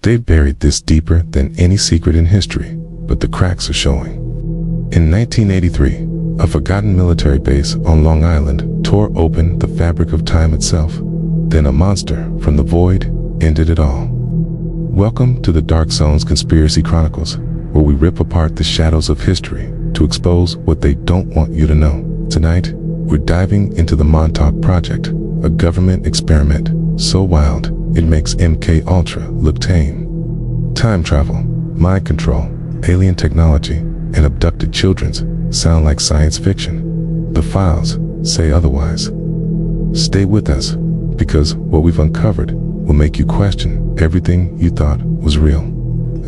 They buried this deeper than any secret in history, but the cracks are showing. In 1983, a forgotten military base on Long Island tore open the fabric of time itself. Then a monster from the void ended it all. Welcome to the Dark Zone's Conspiracy Chronicles, where we rip apart the shadows of history to expose what they don't want you to know. Tonight, we're diving into the Montauk Project, a government experiment so wild it makes MKUltra look tame. Time travel, mind control, alien technology, and abducted children sound like science fiction. The files say otherwise. Stay with us, because what we've uncovered will make you question everything you thought was real.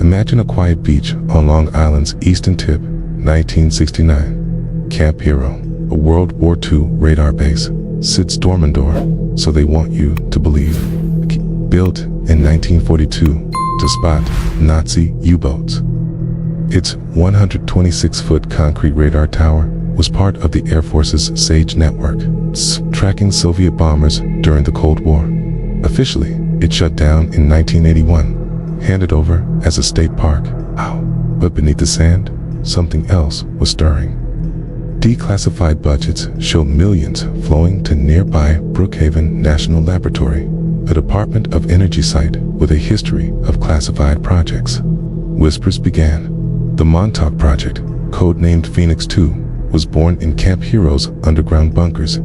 Imagine a quiet beach on Long Island's eastern tip, 1969. Camp Hero, a World War II radar base, sits dormant, so they want you to believe. Built in 1942 to spot Nazi U-boats. Its 126-foot concrete radar tower was part of the Air Force's SAGE network, tracking Soviet bombers during the Cold War. Officially, it shut down in 1981, handed over as a state park. But beneath the sand, something else was stirring. Declassified budgets show millions flowing to nearby Brookhaven National Laboratory, a Department of Energy site with a history of classified projects. Whispers began. The Montauk Project, codenamed Phoenix 2, was born in Camp Hero's underground bunkers.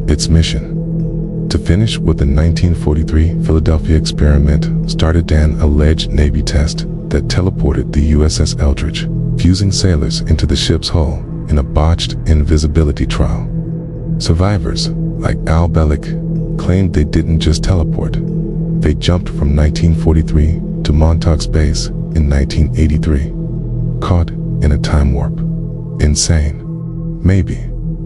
Its mission: to finish what the 1943 Philadelphia experiment started, an alleged Navy test that teleported the USS Eldridge, fusing sailors into the ship's hull in a botched invisibility trial. Survivors, like Al Bellick, claimed they didn't just teleport. They jumped from 1943 to Montauk's base in 1983. Caught in a time warp. Insane. Maybe,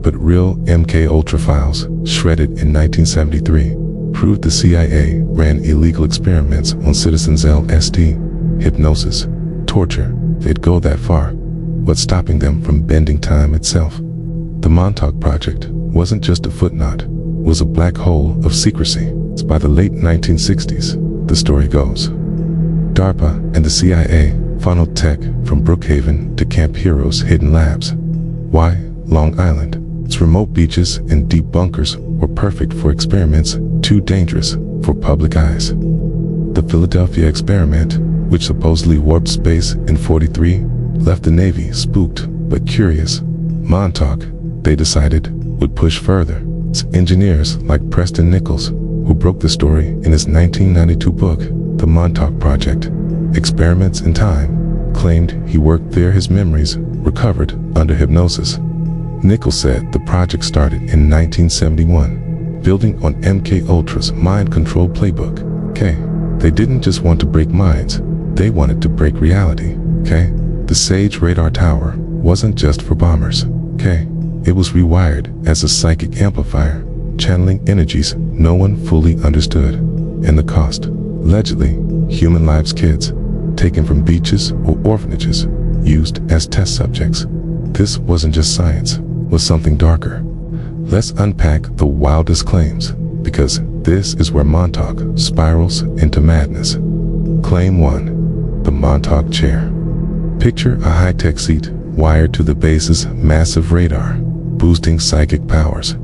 but real MKUltra files, shredded in 1973, proved the CIA ran illegal experiments on citizens. LSD, hypnosis, torture. They'd go that far. What's stopping them from bending time itself? The Montauk Project wasn't just a footnote, it was a black hole of secrecy. By the late 1960s, the story goes, DARPA and the CIA funneled tech from Brookhaven to Camp Hero's hidden labs. Why Long Island? Its remote beaches and deep bunkers were perfect for experiments too dangerous for public eyes. The Philadelphia experiment, which supposedly warped space in '43, left the Navy spooked but curious. Montauk, they decided, would push further. It's engineers like Preston Nichols, who broke the story in his 1992 book, The Montauk Project, Experiments in Time, claimed he worked there. His memories recovered under hypnosis. Nichols said the project started in 1971, building on MKUltra's mind control playbook. They didn't just want to break minds, they wanted to break reality. The SAGE radar tower wasn't just for bombers. It was rewired as a psychic amplifier, channeling energies no one fully understood. And the cost? Allegedly, human lives, kids taken from beaches or orphanages, used as test subjects. This wasn't just science, it was something darker. Let's unpack the wildest claims, because this is where Montauk spirals into madness. Claim 1. The Montauk Chair. Picture a high-tech seat wired to the base's massive radar, boosting psychic powers.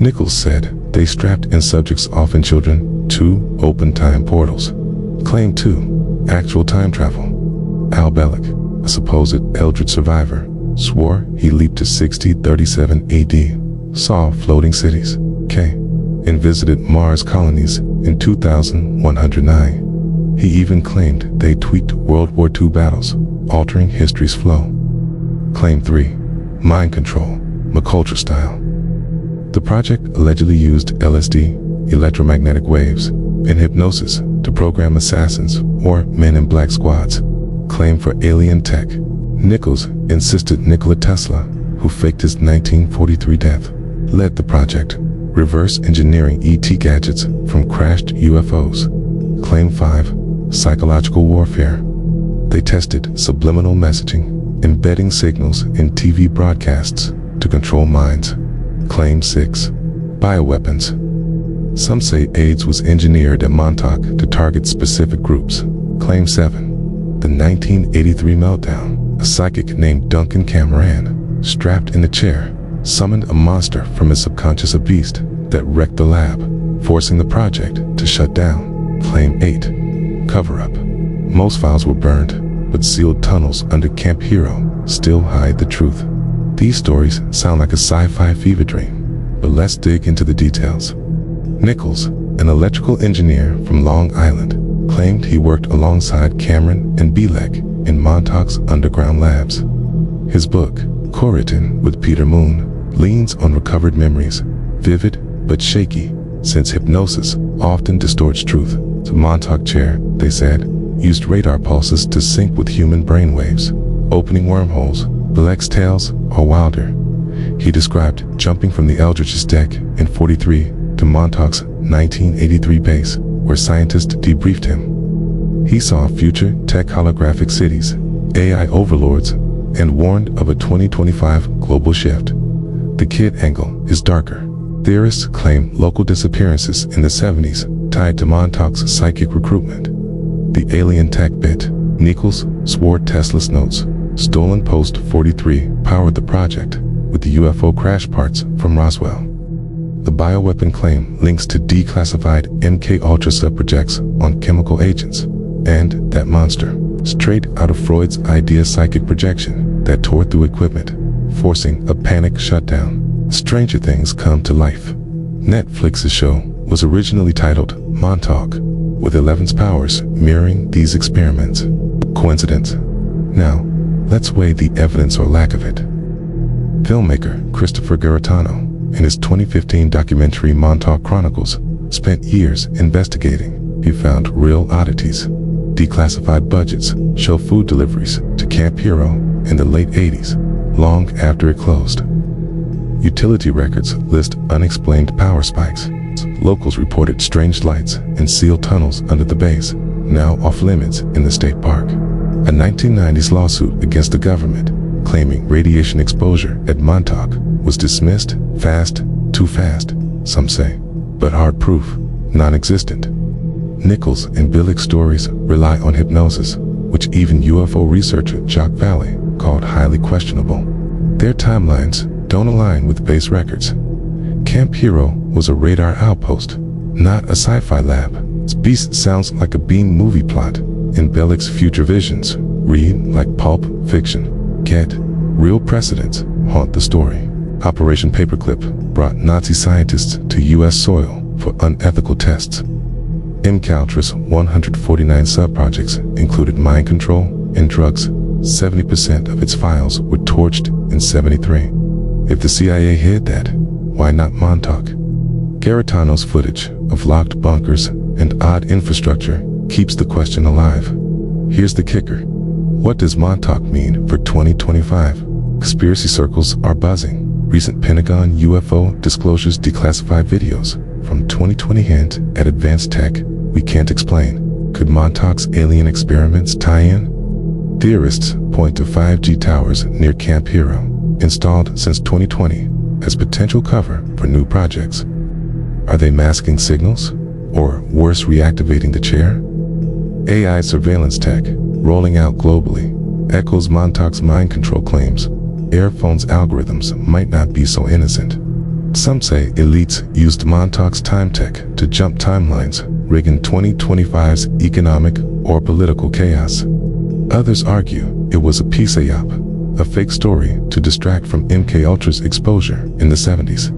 Nichols said they strapped in subjects, often children, to open time portals. Claim 2. Actual time travel. Al Bellick, a supposed Eldritch survivor, swore he leaped to 6037 AD, saw floating cities, and visited Mars colonies in 2109. He even claimed they tweaked World War II battles, altering history's flow. Claim 3. Mind control, MKUltra style. The project allegedly used LSD, electromagnetic waves, and hypnosis to program assassins or Men in Black squads. Claim for alien tech. Nichols insisted Nikola Tesla, who faked his 1943 death, led the project, reverse engineering ET gadgets from crashed UFOs. Claim 5. Psychological warfare. They tested subliminal messaging, embedding signals in TV broadcasts to control minds. Claim 6. Bioweapons. Some say AIDS was engineered at Montauk to target specific groups. Claim 7. The 1983 meltdown. A psychic named Duncan Cameron, strapped in a chair, summoned a monster from his subconscious, a beast that wrecked the lab, forcing the project to shut down. Claim 8. Cover-up. Most files were burned, but sealed tunnels under Camp Hero still hide the truth. These stories sound like a sci-fi fever dream, but let's dig into the details. Nichols, an electrical engineer from Long Island, claimed he worked alongside Cameron and Belek in Montauk's underground labs. His book, Co-written with Peter Moon, leans on recovered memories, vivid but shaky, since hypnosis often distorts truth. The Montauk chair, they said, used radar pulses to sync with human brainwaves, opening wormholes. Belek's tales are wilder. He described jumping from the Eldridge's deck in '43 to Montauk's 1983 base, where scientists debriefed him. He saw future tech holographic cities, AI overlords, and warned of a 2025 global shift. The kid angle is darker. Theorists claim local disappearances in the 70s tied to Montauk's psychic recruitment. The alien tech bit. Nichols swore Tesla's notes, stolen post-43, powered the project with the UFO crash parts from Roswell. The bioweapon claim links to declassified MKUltra sub-projects on chemical agents, and that monster, straight out of Freud's idea psychic projection that tore through equipment, forcing a panic shutdown. Stranger things come to life. Netflix's show was originally titled Montauk, with 11's powers mirroring these experiments. Coincidence? Now, let's weigh the evidence or lack of it. Filmmaker Christopher Garetano, in his 2015 documentary Montauk Chronicles, spent years investigating. He found real oddities. Declassified budgets show food deliveries to Camp Hero in the late 80s, long after it closed. Utility records list unexplained power spikes. Locals reported strange lights and sealed tunnels under the base, now off limits in the state park. A 1990s lawsuit against the government, claiming radiation exposure at Montauk, was dismissed. Fast, too fast, some say, but hard proof, non-existent. Nichols and Belek's stories rely on hypnosis, which even UFO researcher Jock Valley called highly questionable. Their timelines don't align with base records. Camp Hero was a radar outpost, not a sci-fi lab. This beast sounds like a Bean movie plot. In Belek's future visions, read like pulp fiction. Get real precedents haunt the story. Operation Paperclip brought Nazi scientists to U.S. soil for unethical tests. MKUltra's 149 sub-projects included mind control and drugs. 70% of its files were torched in '73. If the CIA hid that, why not Montauk? Garetano's footage of locked bunkers and odd infrastructure keeps the question alive. Here's the kicker. What does Montauk mean for 2025? Conspiracy circles are buzzing. Recent Pentagon UFO disclosures, declassified videos from 2020 hint at advanced tech we can't explain. Could Montauk's alien experiments tie in? Theorists point to 5G towers near Camp Hero, installed since 2020, as potential cover for new projects. Are they masking signals? Or worse, reactivating the chair? AI surveillance tech, rolling out globally, echoes Montauk's mind control claims. Airphone's algorithms might not be so innocent. Some say elites used Montauk's time tech to jump timelines, rigging 2025's economic or political chaos. Others argue it was a psyop, a fake story to distract from MKUltra's exposure in the 70s.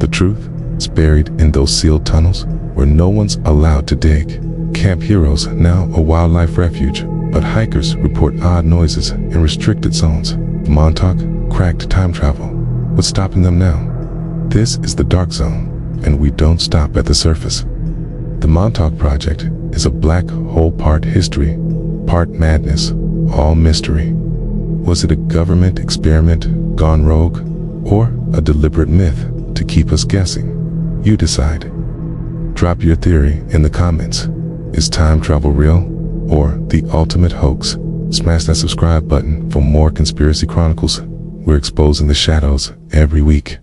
The truth is buried in those sealed tunnels where no one's allowed to dig. Camp Hero's now a wildlife refuge, but hikers report odd noises in restricted zones. Montauk cracked time travel. What's stopping them now? This is the dark zone, and we don't stop at the surface. The Montauk Project is a black hole, part history, part madness, all mystery. Was it a government experiment gone rogue, or a deliberate myth to keep us guessing? You decide. Drop your theory in the comments. Is time travel real, or the ultimate hoax? Smash that subscribe button for more Conspiracy Chronicles. We're exposing the shadows every week.